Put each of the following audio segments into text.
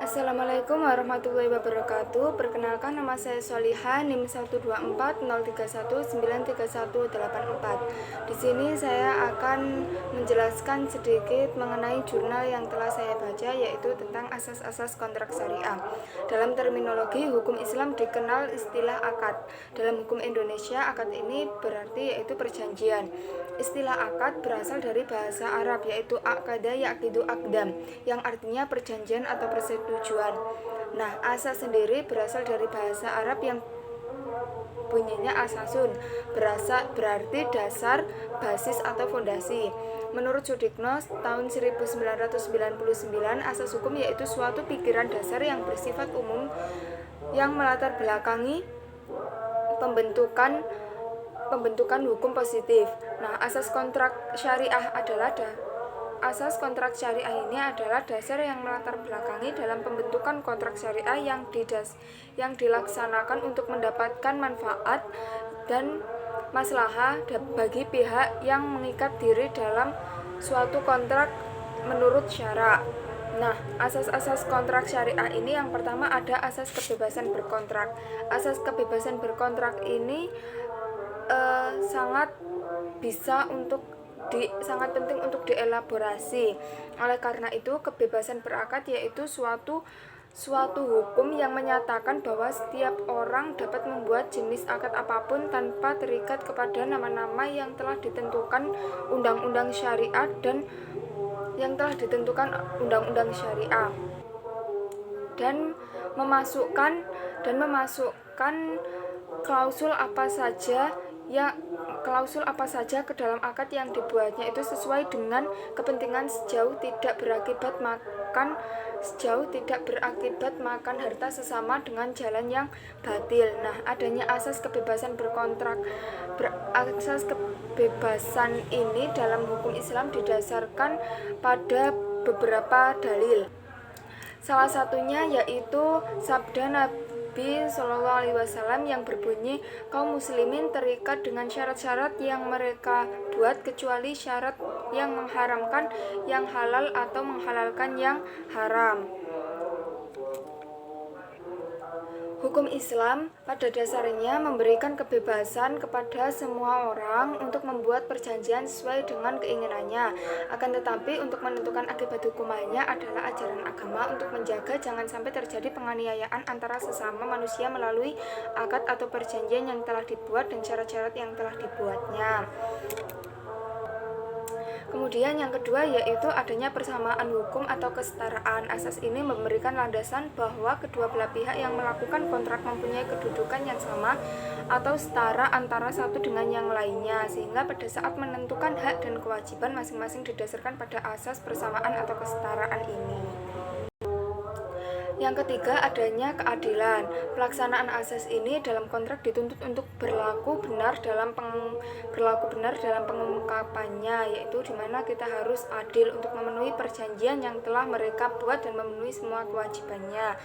Assalamualaikum warahmatullahi wabarakatuh. Perkenalkan, nama saya Soliha, NIM 12403193184. Di sini saya akan menjelaskan sedikit mengenai jurnal yang telah saya baca, yaitu tentang asas-asas kontrak syariah. Dalam terminologi hukum Islam dikenal istilah akad. Dalam hukum Indonesia, akad ini berarti yaitu perjanjian. Istilah akad berasal dari bahasa Arab, yaitu akada yaqidu akdam, yang artinya perjanjian atau persetujuan. Nah, asas sendiri berasal dari bahasa Arab yang bunyinya asasun, berarti dasar, basis atau fondasi. Menurut Sudikno tahun 1999, asas hukum yaitu suatu pikiran dasar yang bersifat umum yang melatar belakangi pembentukan hukum positif. Nah, asas kontrak syariah ini adalah dasar yang melatar belakangi dalam pembentukan kontrak syariah yang dilaksanakan untuk mendapatkan manfaat dan maslahah bagi pihak yang mengikat diri dalam suatu kontrak menurut syarak. Nah, asas-asas kontrak syariah ini yang pertama ada asas kebebasan berkontrak. Asas kebebasan berkontrak ini sangat penting untuk dielaborasi. Oleh karena itu, kebebasan berakad yaitu suatu hukum yang menyatakan bahwa setiap orang dapat membuat jenis akad apapun tanpa terikat kepada nama-nama yang telah ditentukan undang-undang syariah dan memasukkan klausul apa saja ke dalam akad yang dibuatnya itu sesuai dengan kepentingan sejauh tidak berakibat makan harta sesama dengan jalan yang batil. Nah, adanya asas kebebasan berkontrak. Asas kebebasan ini dalam hukum Islam didasarkan pada beberapa dalil. Salah satunya yaitu sabda Nabi SAW yang berbunyi, kaum muslimin terikat dengan syarat-syarat yang mereka buat kecuali syarat yang mengharamkan yang halal atau menghalalkan yang haram. Hukum Islam pada dasarnya memberikan kebebasan kepada semua orang untuk membuat perjanjian sesuai dengan keinginannya. Akan tetapi untuk menentukan akibat hukumannya adalah ajaran agama untuk menjaga jangan sampai terjadi penganiayaan antara sesama manusia melalui akad atau perjanjian yang telah dibuat dan syarat-syarat yang telah dibuatnya. Kemudian yang kedua yaitu adanya persamaan hukum atau kesetaraan. Asas ini memberikan landasan bahwa kedua belah pihak yang melakukan kontrak mempunyai kedudukan yang sama atau setara antara satu dengan yang lainnya, sehingga pada saat menentukan hak dan kewajiban masing-masing didasarkan pada asas persamaan atau kesetaraan ini. Yang ketiga, adanya keadilan. Pelaksanaan asas ini dalam kontrak dituntut untuk berlaku benar dalam pengungkapannya, yaitu di mana kita harus adil untuk memenuhi perjanjian yang telah mereka buat dan memenuhi semua kewajibannya.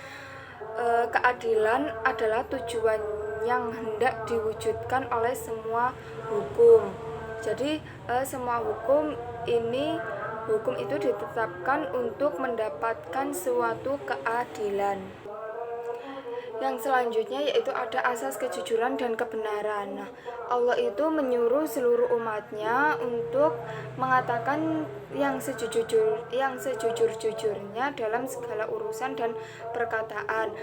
Keadilan adalah tujuan yang hendak diwujudkan oleh semua hukum. Jadi semua hukum itu ditetapkan untuk mendapatkan suatu keadilan. Yang selanjutnya yaitu ada asas kejujuran dan kebenaran. Nah, Allah itu menyuruh seluruh umatnya untuk mengatakan yang sejujur-jujurnya dalam segala urusan dan perkataan.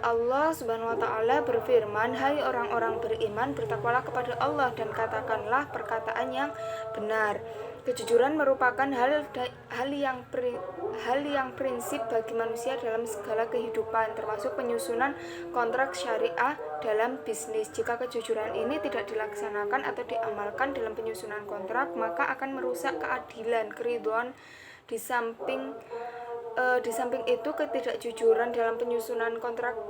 Allah Subhanahu wa taala berfirman, "Hai orang-orang beriman, bertakwalah kepada Allah dan katakanlah perkataan yang benar." Kejujuran merupakan hal yang prinsip bagi manusia dalam segala kehidupan, termasuk penyusunan kontrak syariah dalam bisnis. Jika kejujuran ini tidak dilaksanakan atau diamalkan dalam penyusunan kontrak, maka akan merusak keadilan, keridhaan. Di samping itu, ketidakjujuran dalam penyusunan kontrak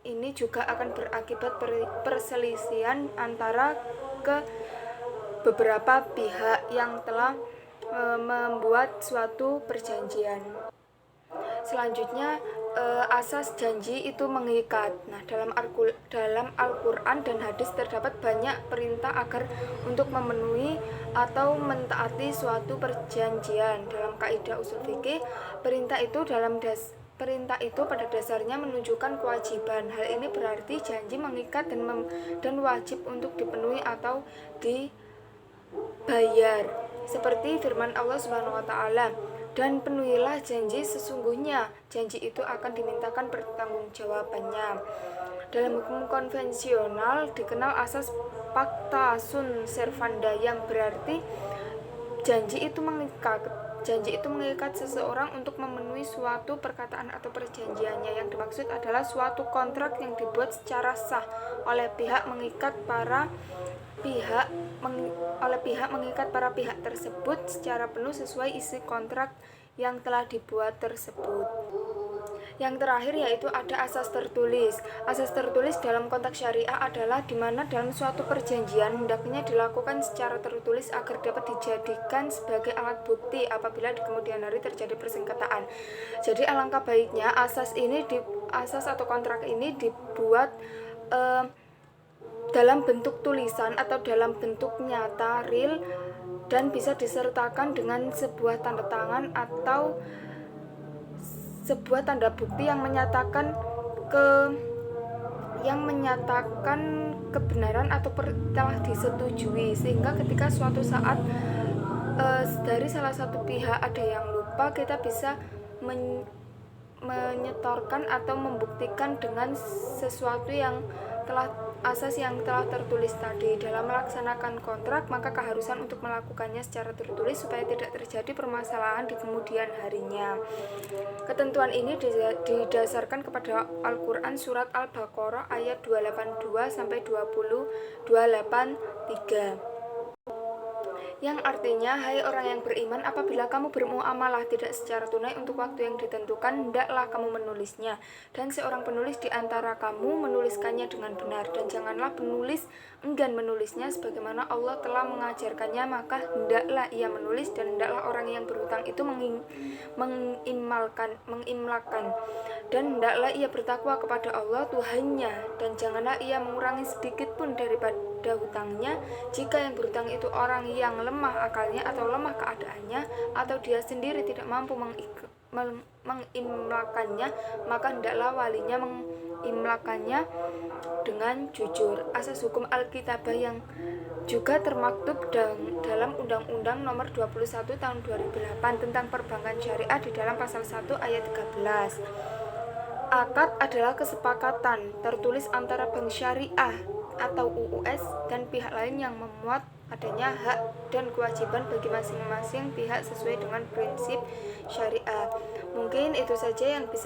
ini juga akan berakibat perselisihan antara beberapa pihak yang telah membuat suatu perjanjian. Selanjutnya, asas janji itu mengikat. Nah, dalam Al-Quran dan hadis terdapat banyak perintah agar untuk memenuhi atau mentaati suatu perjanjian. Dalam kaidah usul fikih, perintah itu perintah itu pada dasarnya menunjukkan kewajiban. Hal ini berarti janji mengikat dan wajib untuk dipenuhi atau dibayar. Seperti firman Allah Subhanahu wa taala, "Dan penuhilah janji, sesungguhnya janji itu akan dimintakan pertanggungjawabannya." Dalam hukum konvensional dikenal asas pacta sunt servanda, yang berarti janji itu mengikat seseorang untuk memenuhi suatu perkataan atau perjanjiannya. Yang dimaksud adalah suatu kontrak yang dibuat secara sah oleh pihak mengikat para pihak tersebut secara penuh sesuai isi kontrak yang telah dibuat tersebut. Yang terakhir yaitu ada asas tertulis. Asas tertulis dalam konteks syariah adalah di mana dalam suatu perjanjian hendaknya dilakukan secara tertulis agar dapat dijadikan sebagai alat bukti apabila di kemudian hari terjadi persengketaan. Jadi alangkah baiknya asas atau kontrak ini dibuat dalam bentuk tulisan atau dalam bentuk nyata, real, dan bisa disertakan dengan sebuah tanda tangan atau sebuah tanda bukti yang menyatakan kebenaran atau telah disetujui, sehingga ketika suatu saat dari salah satu pihak ada yang lupa, kita bisa menyetorkan atau membuktikan dengan sesuatu yang asas yang telah tertulis tadi. Dalam melaksanakan kontrak, maka keharusan untuk melakukannya secara tertulis supaya tidak terjadi permasalahan di kemudian harinya. Ketentuan ini didasarkan kepada Al-Quran surat Al-Baqarah ayat 282 sampai 283. Yang artinya, hai orang yang beriman, apabila kamu bermuamalah tidak secara tunai untuk waktu yang ditentukan, hendaklah kamu menulisnya, dan seorang penulis di antara kamu menuliskannya dengan benar, dan janganlah penulis enggan menulisnya sebagaimana Allah telah mengajarkannya, maka hendaklah ia menulis, dan hendaklah orang yang berhutang itu mengimlakan, dan hendaklah ia bertakwa kepada Allah Tuhannya, dan janganlah ia mengurangi sedikit pun daripada hutangnya. Jika yang berhutang itu orang yang lemah akalnya atau lemah keadaannya, atau dia sendiri tidak mampu mengimlakannya, maka hendaklah walinya mengimlakannya dengan jujur. Asas hukum Alkitabah yang juga termaktub dalam Undang-Undang Nomor 21 Tahun 2008 tentang Perbankan Syariah di dalam pasal 1 ayat 13. Akad adalah kesepakatan tertulis antara bank syariah atau UUS dan pihak lain yang memuat adanya hak dan kewajiban bagi masing-masing pihak sesuai dengan prinsip syariah. Mungkin itu saja yang bisa